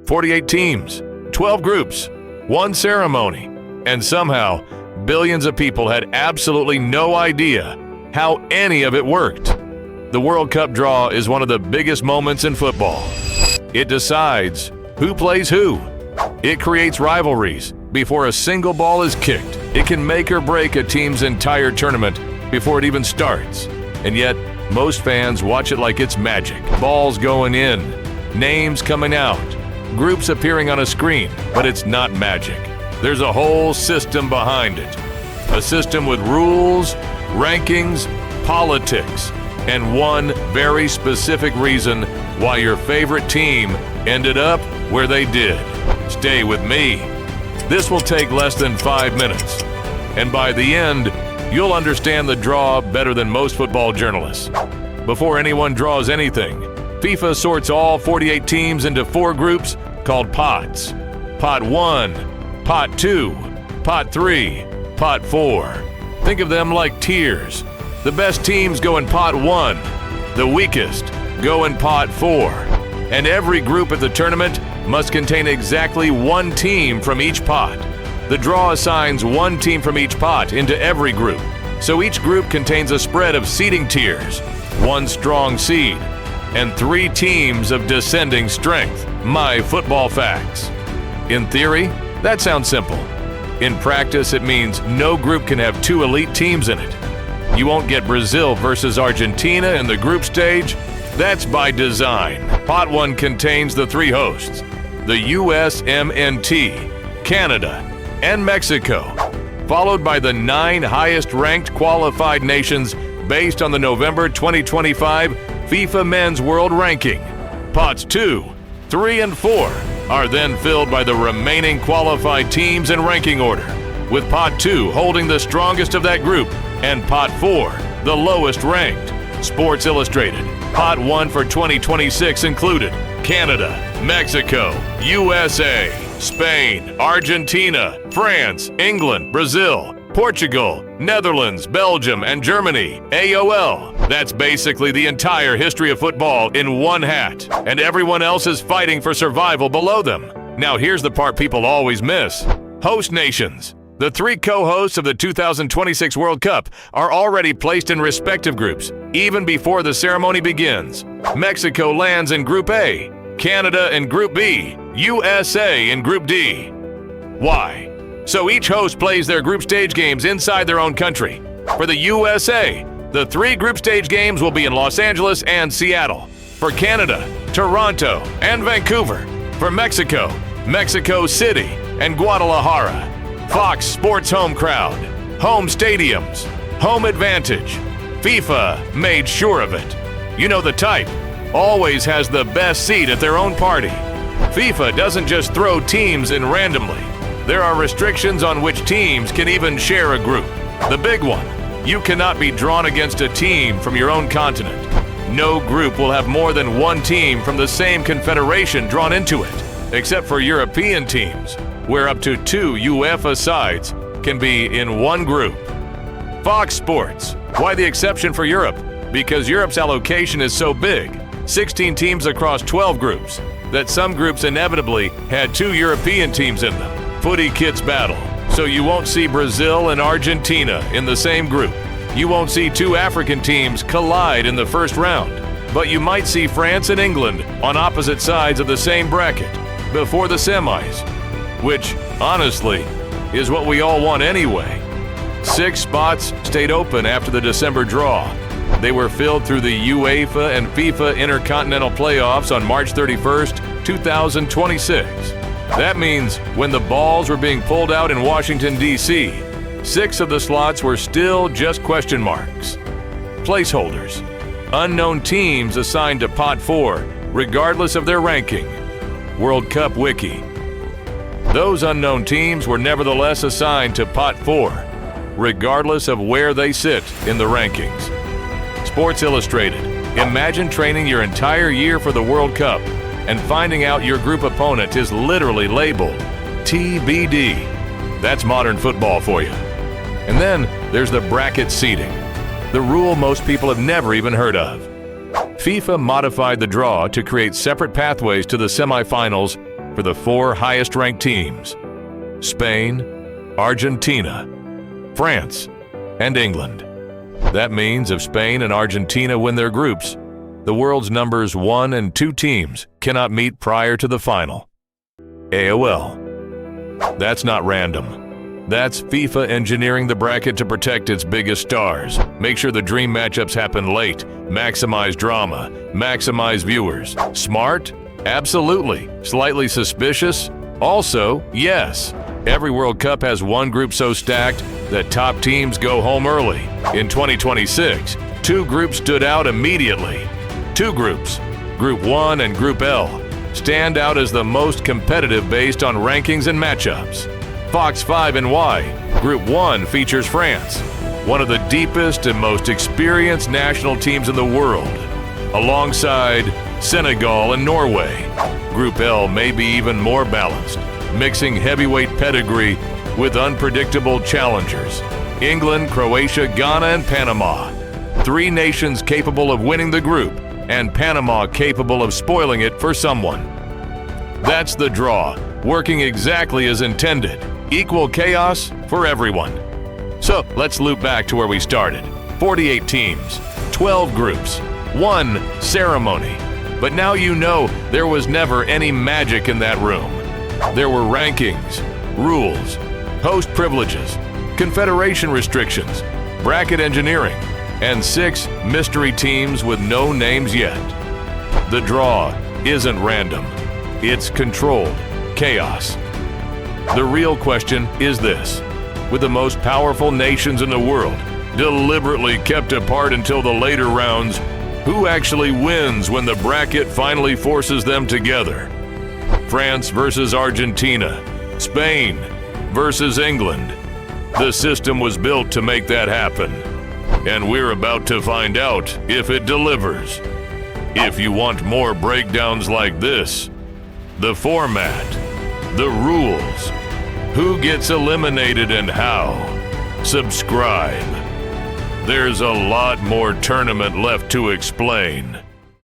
48 teams, 12 groups, one ceremony, and somehow billions of people had absolutely no idea how any of it worked. The World Cup Draw is one of the biggest moments in football. It decides who plays who. It creates rivalries before a single ball is kicked. It can make or break a team's entire tournament before it even starts. And yet, most fans watch it like it's magic. Balls going in, names coming out, groups appearing on a screen, but it's not magic. There's a whole system behind it. A system with rules, rankings, politics, and one very specific reason why your favorite team ended up where they did. Stay with me. This will take less than 5 minutes, and by the end, you'll understand the draw better than most football journalists. Before anyone draws anything, FIFA sorts all 48 teams into 4 groups called pots. Pot 1, Pot 2, Pot 3, Pot 4. Think of them like tiers. The best teams go in Pot 1, the weakest go in Pot 4, and every group at the tournament must contain exactly one team from each pot. The draw assigns one team from each pot into every group, so each group contains a spread of seeding tiers, one strong seed, and 3 teams of descending strength. My football facts. In theory, that sounds simple. In practice, it means no group can have 2 elite teams in it. You won't get Brazil versus Argentina in the group stage. That's by design. Pot 1 contains the 3 hosts, the USMNT, Canada, and Mexico, followed by the 9 highest-ranked qualified nations based on the November 2025 FIFA Men's World Ranking. Pots 2, 3, and 4 are then filled by the remaining qualified teams in ranking order, with Pot 2 holding the strongest of that group and Pot 4 the lowest ranked. Sports Illustrated. Pot 1 for 2026 included Canada, Mexico, USA, Spain, Argentina, France, England, Brazil, Portugal, Netherlands, Belgium, and Germany. AOL. That's basically the entire history of football in one hat, and everyone else is fighting for survival below them. Now here's the part people always miss. Host nations. The 3 co-hosts of the 2026 World Cup are already placed in respective groups, even before the ceremony begins. Mexico lands in Group A, Canada in Group B, USA in Group D. Why? So each host plays their group stage games inside their own country. For the USA, the 3 group stage games will be in Los Angeles and Seattle. For Canada, Toronto and Vancouver. For Mexico, Mexico City and Guadalajara. Fox Sports home crowd, home stadiums, home advantage. FIFA made sure of it. You know the type, always has the best seat at their own party. FIFA doesn't just throw teams in randomly. There are restrictions on which teams can even share a group. The big one, you cannot be drawn against a team from your own continent. No group will have more than one team from the same confederation drawn into it, except for European teams, where up to 2 UEFA sides can be in one group. Fox Sports. Why the exception for Europe? Because Europe's allocation is so big, 16 teams across 12 groups, that some groups inevitably had 2 European teams in them. Footy kids battle, so you won't see Brazil and Argentina in the same group. You won't see 2 African teams collide in the first round, but you might see France and England on opposite sides of the same bracket before the semis, which, honestly, is what we all want anyway. 6 spots stayed open after the December draw. They were filled through the UEFA and FIFA Intercontinental Playoffs on March 31st, 2026. That means when the balls were being pulled out in Washington, D.C., 6 of the slots were still just question marks. Placeholders. Unknown teams assigned to Pot 4, regardless of their ranking. World Cup Wiki. Those unknown teams were nevertheless assigned to Pot 4, regardless of where they sit in the rankings. Sports Illustrated. Imagine training your entire year for the World Cup and finding out your group opponent is literally labeled TBD. That's modern football for you. And then there's the bracket seeding, the rule most people have never even heard of. FIFA modified the draw to create separate pathways to the semifinals for the 4 highest-ranked teams: Spain, Argentina, France, and England. That means if Spain and Argentina win their groups, the world's numbers 1 and 2 teams cannot meet prior to the final. AOL. That's not random. That's FIFA engineering the bracket to protect its biggest stars. Make sure the dream matchups happen late. Maximize drama. Maximize viewers. Smart? Absolutely. Slightly suspicious? Also, yes. Every World Cup has one group so stacked that top teams go home early. In 2026, 2 groups stood out immediately. 2 groups, Group 1 and Group L, stand out as the most competitive based on rankings and matchups. Fox 5 and Y, Group 1 features France, one of the deepest and most experienced national teams in the world, alongside Senegal and Norway. Group L may be even more balanced, mixing heavyweight pedigree with unpredictable challengers: England, Croatia, Ghana, and Panama. 3 nations capable of winning the group, and Panama capable of spoiling it for someone. That's the draw, working exactly as intended. Equal chaos for everyone. So let's loop back to where we started. 48 teams, 12 groups, 1 ceremony. But now you know there was never any magic in that room. There were rankings, rules, host privileges, Confederation restrictions, bracket engineering, and 6 mystery teams with no names yet. The draw isn't random. It's controlled chaos. The real question is this: with the most powerful nations in the world deliberately kept apart until the later rounds, who actually wins when the bracket finally forces them together? France versus Argentina, Spain versus England. The system was built to make that happen, and we're about to find out if it delivers. If you want more breakdowns like this, the format, the rules, who gets eliminated and how, subscribe. There's a lot more tournament left to explain.